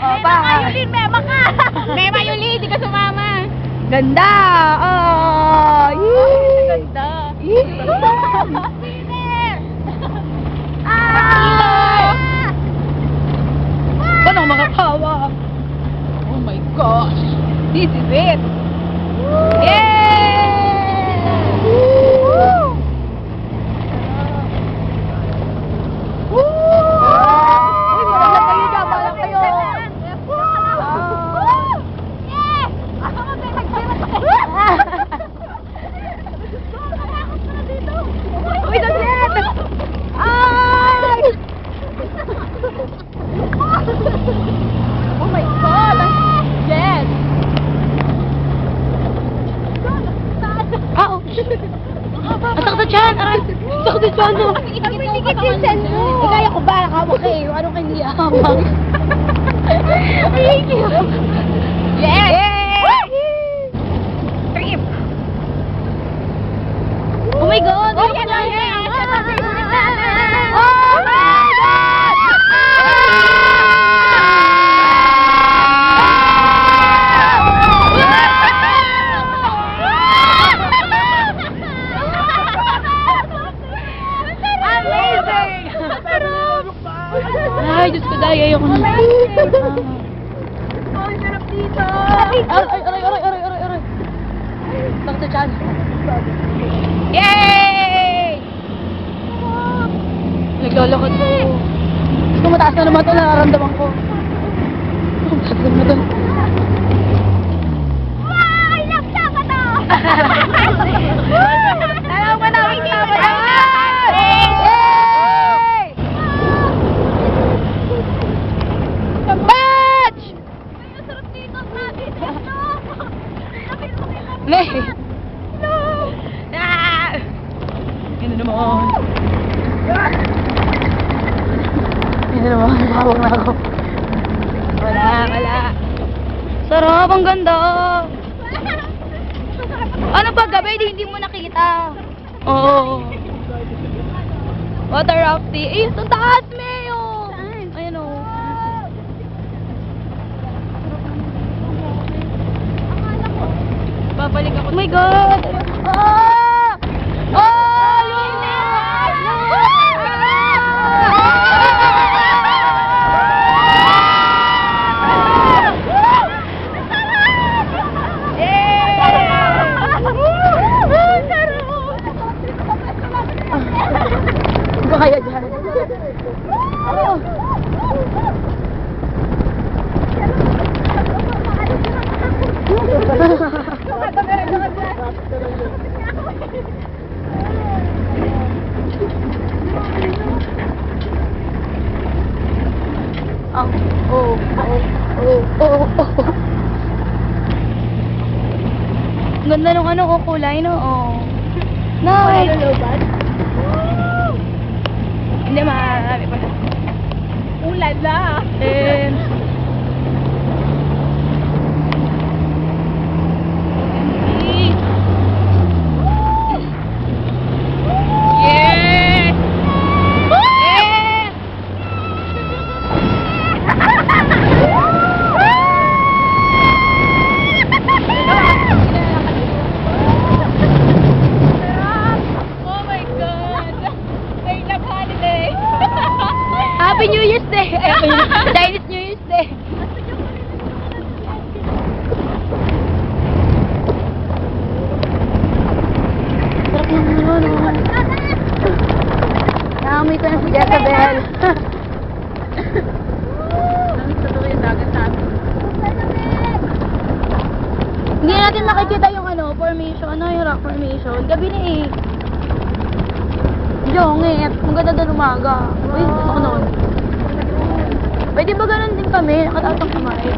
Oh, Mema Yulin, Mema ka! Mema Yulin, di ka sumama. Ganda! Oh! Yee! Ganda. Winner! Paano makakawa? Oh my gosh! This is it! Yay! Woo! Uy, malaki kayo dyan, malaki kayo! Yes! Ako nga may nagsirat Uy, naglit! Ay! Oh my God! Yes! Ah, oh! Ang sakit sa tiyan! Aray! Sakit sa tiyan! Ang pinikit yung tiyan mo! Kaya ko ba? Nakawak kayo. Ano kayo niyahawak? Thank you! Yes! Trip! Oh my God! Oh, yan na, yan! Oh my God! Amazing! Ay, Diyos ko, dahil ayoko na. Ang sarap dito! Aray. Sakit sa tiyan. Yay! Naglalakad ko. Gusto mataas na naman ito, nararamdaman ko. Mataas na naman ito. Wow! I love Sabado! Alam mo na, ang Sabado! Yay! The match! Ang sarap dito, sabi dito! May! Yun na naman. Yun na naman, hawak na ako. Wala. Sarap, ang ganda. Ano pa gabi, hindi mo nakita? Oo. Water rafting. Eh, sa taas, Mayo. Ayun o. Babalik ako. Oh my God! Ah! Oh! Kaya dyan. Ganda nung ano, kulay, no? Oh. No. Hindi, marami pa. Ulala! And... Yes! Yes! Oh my God! I love holiday! Happy New Year's Day! Chinese New Year's Day! Sarap naman naman. Naamoy ko na si Jezabel. Totoo yung dagat natin. Hindi natin makikita yung ano, formation, yung rock formation. Gabi na eh. Jongit, ang ganda doon umaga. Uy, gusto ko noon. Pwede ba ganun din kami? Nakatatang kamay.